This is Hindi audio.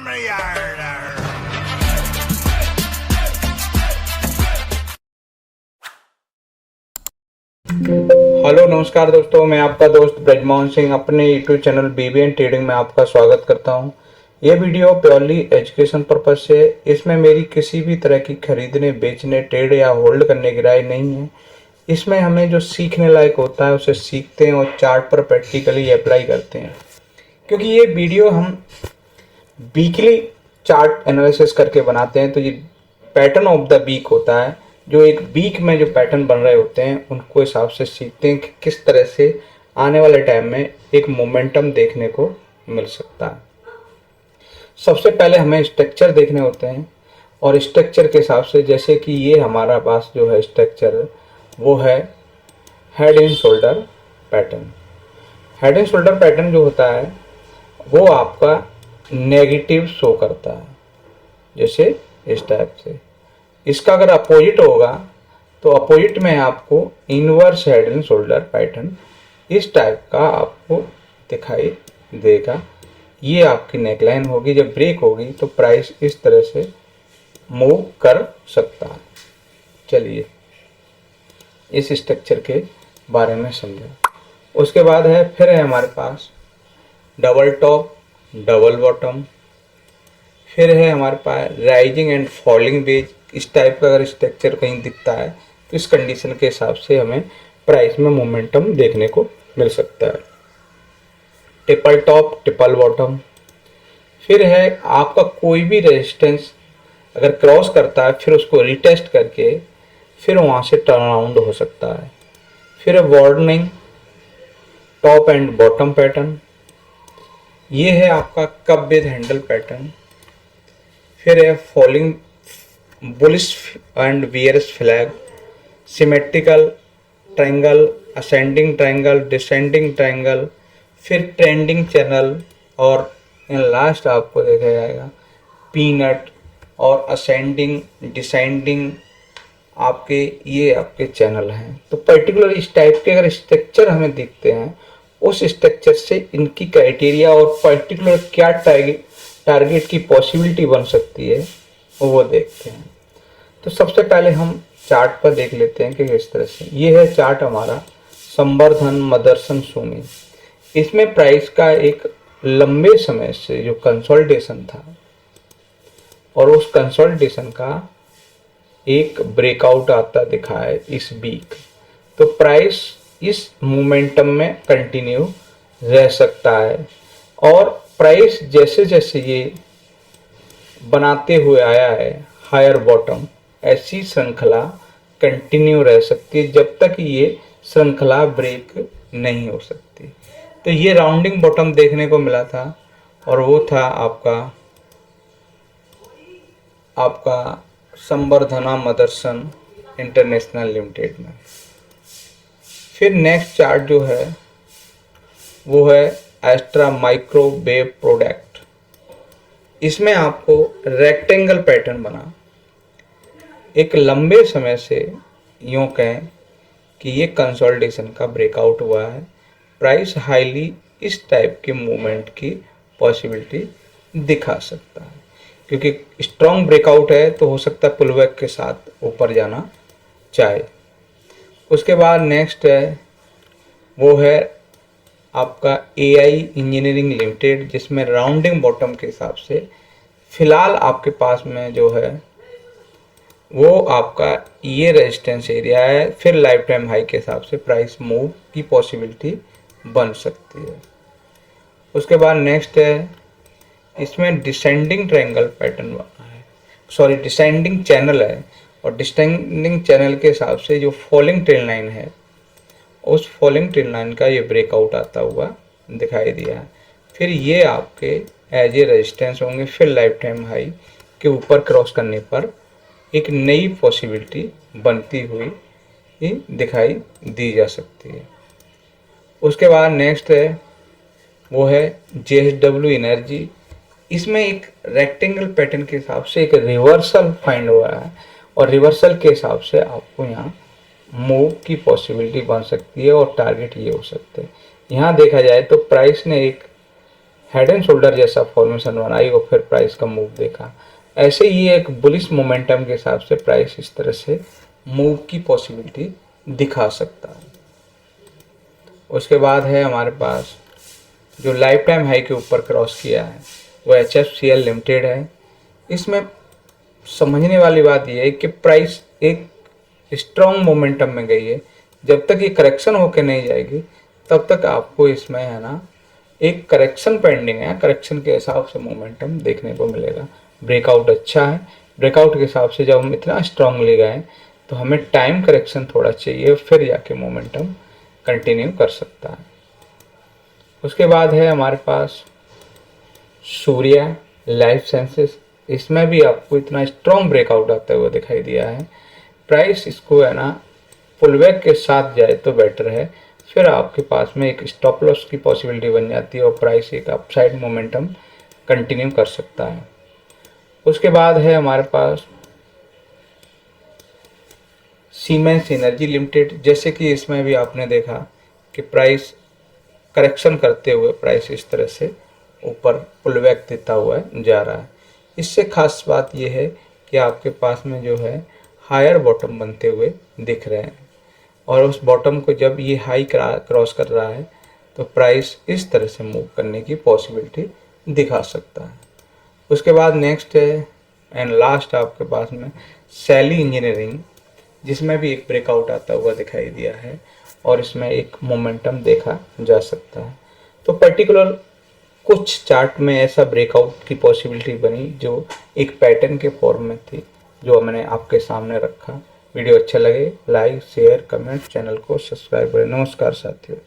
हेलो नमस्कार दोस्तों, मैं आपका दोस्त ब्रजमोहन सिंह अपने यूट्यूब चैनल बीबीएन ट्रेडिंग में आपका स्वागत करता हूं। ये वीडियो प्योरली एजुकेशन पर्पज से, इसमें मेरी किसी भी तरह की खरीदने, बेचने, ट्रेड या होल्ड करने की राय नहीं है। इसमें हमें जो सीखने लायक होता है उसे सीखते हैं और चार्ट पर प्रैक्टिकली अप्लाई करते हैं। क्योंकि ये वीडियो हम वीकली चार्ट एनालिसिस करके बनाते हैं, तो ये पैटर्न ऑफ द वीक होता है। जो एक वीक में जो पैटर्न बन रहे होते हैं उनको हिसाब से सीखते हैं कि किस तरह से आने वाले टाइम में एक मोमेंटम देखने को मिल सकता है। सबसे पहले हमें स्ट्रक्चर देखने होते हैं और स्ट्रक्चर के हिसाब से, जैसे कि ये हमारा पास जो है स्ट्रक्चर, वो है head and shoulder pattern. Head and shoulder pattern जो होता है वो आपका नेगेटिव शो करता है, जैसे इस टाइप से। इसका अगर अपोजिट होगा तो अपोजिट में आपको inverse head and shoulder pattern इस टाइप का आपको दिखाई देगा। ये आपकी नेकलाइन होगी, जब ब्रेक होगी तो प्राइस इस तरह से मूव कर सकता है। चलिए इस स्ट्रक्चर के बारे में समझें। उसके बाद फिर है हमारे पास डबल टॉप, डबल बॉटम। फिर है हमारे पास राइजिंग एंड फॉलिंग वेज। इस टाइप का अगर स्ट्रक्चर कहीं दिखता है तो इस कंडीशन के हिसाब से हमें प्राइस में मोमेंटम देखने को मिल सकता है। Triple top, triple bottom. फिर है आपका कोई भी रेजिस्टेंस अगर क्रॉस करता है फिर उसको रिटेस्ट करके फिर वहाँ से टर्न अराउंड हो सकता है। फिर है warning top and bottom pattern. ये है आपका कप विद हैंडल पैटर्न। फिर है falling bullish and bearish flag, symmetrical triangle, ascending triangle, descending triangle, फिर ट्रेंडिंग चैनल, और लास्ट आपको देखा जाएगा पीनट और असेंडिंग डिसेंडिंग। ये आपके चैनल हैं। तो पर्टिकुलर इस टाइप के अगर स्ट्रक्चर हमें दिखते हैं, उस स्ट्रक्चर से इनकी क्राइटेरिया और पर्टिकुलर क्या टारगेट की पॉसिबिलिटी बन सकती है वो देखते हैं। तो सबसे पहले हम चार्ट पर देख लेते हैं कि किस तरह से ये है चार्ट हमारा संवर्धन मदरसन सोनी। इसमें प्राइस का एक लंबे समय से जो कंसोलिडेशन था और उस कंसोलिडेशन का एक ब्रेकआउट आता दिखा है इस वीक। तो प्राइस इस मोमेंटम में कंटिन्यू रह सकता है और प्राइस जैसे जैसे ये बनाते हुए आया है हायर बॉटम, ऐसी श्रृंखला कंटिन्यू रह सकती है जब तक ये श्रृंखला ब्रेक नहीं हो सकती। तो ये राउंडिंग बॉटम देखने को मिला था और वो था आपका संवर्धना मदरसन इंटरनेशनल लिमिटेड में। फिर नेक्स्ट चार्ट जो है वो है एस्ट्रा माइक्रोवेव प्रोडक्ट। इसमें आपको रेक्टेंगल पैटर्न बना, एक लंबे समय से यूँ कहें कि ये कंसोलिडेशन का ब्रेकआउट हुआ है। प्राइस हाईली इस टाइप के मूवमेंट की पॉसिबिलिटी दिखा सकता है, क्योंकि स्ट्रॉन्ग ब्रेकआउट है तो हो सकता है पुलबैक के साथ ऊपर जाना चाहे। उसके बाद नेक्स्ट है वो है आपका एआई इंजीनियरिंग लिमिटेड, जिसमें राउंडिंग बॉटम के हिसाब से फिलहाल आपके पास में जो है वो आपका ये रेजिस्टेंस एरिया है। फिर लाइफ टाइम हाई के हिसाब से प्राइस मूव की पॉसिबिलिटी बन सकती है। उसके बाद नेक्स्ट है इसमें डिसेंडिंग ट्रायंगल पैटर्न बना है, सॉरी डिसेंडिंग चैनल है, और डिसेंडिंग चैनल के हिसाब से जो फॉलिंग ट्रेल लाइन है उस फॉलिंग ट्रेल लाइन का ये ब्रेकआउट आता हुआ दिखाई दिया है। फिर ये आपके एज ए रेजिस्टेंस होंगे, फिर लाइफ टाइम हाई के ऊपर क्रॉस करने पर एक नई पॉसिबिलिटी बनती हुई ही दिखाई दी जा सकती है। उसके बाद नेक्स्ट है वो है JSW एनर्जी। इसमें एक रेक्टेंगल पैटर्न के हिसाब से एक रिवर्सल फाइंड हुआ है और रिवर्सल के हिसाब से आपको यहाँ मूव की पॉसिबिलिटी बन सकती है और टारगेट ये हो सकते हैं। यहाँ देखा जाए तो प्राइस ने एक हेड एंड शोल्डर जैसा फॉर्मेशन बनाई और फिर प्राइस का मूव देखा। ऐसे ही एक बुलिश मोमेंटम के हिसाब से प्राइस इस तरह से मूव की पॉसिबिलिटी दिखा सकता है। उसके बाद है हमारे पास जो लाइफ टाइम हाई के ऊपर क्रॉस किया है वो HFCL लिमिटेड है। इसमें समझने वाली बात यह है कि प्राइस एक स्ट्रॉन्ग मोमेंटम में गई है। जब तक ये करेक्शन होके नहीं जाएगी तब तक आपको इसमें है ना एक करेक्शन पेंडिंग है। करेक्शन के हिसाब से मोमेंटम देखने को मिलेगा। ब्रेकआउट अच्छा है। ब्रेकआउट के हिसाब से जब हम इतना स्ट्रांगली गए तो हमें टाइम करेक्शन थोड़ा चाहिए, फिर जाके मोमेंटम कंटिन्यू कर सकता है। उसके बाद है हमारे पास सूर्या लाइफ साइंसेस। इसमें भी आपको इतना स्ट्रॉन्ग ब्रेकआउट आता हुआ दिखाई दिया है। प्राइस इसको है ना पुलबैक के साथ जाए तो बेटर है, फिर आपके पास में एक स्टॉप लॉस की पॉसिबिलिटी बन जाती है और प्राइस एक अपसाइड मोमेंटम कंटिन्यू कर सकता है। उसके बाद है हमारे पास सीमेंस एनर्जी लिमिटेड। जैसे कि इसमें भी आपने देखा कि प्राइस करेक्शन करते हुए प्राइस इस तरह से ऊपर पुलबैक देता हुआ जा रहा है। इससे खास बात यह है कि आपके पास में जो है हायर बॉटम बनते हुए दिख रहे हैं और उस बॉटम को जब ये हाई क्रॉस कर रहा है तो प्राइस इस तरह से मूव करने की पॉसिबिलिटी दिखा सकता है। उसके बाद नेक्स्ट है एंड लास्ट आपके पास में सैली इंजीनियरिंग, जिसमें भी एक ब्रेकआउट आता हुआ दिखाई दिया है और इसमें एक मोमेंटम देखा जा सकता है। तो पर्टिकुलर कुछ चार्ट में ऐसा ब्रेकआउट की पॉसिबिलिटी बनी जो एक पैटर्न के फॉर्म में थी, जो मैंने आपके सामने रखा। वीडियो अच्छा लगे लाइक शेयर कमेंट, चैनल को सब्सक्राइब करें। नमस्कार साथियों।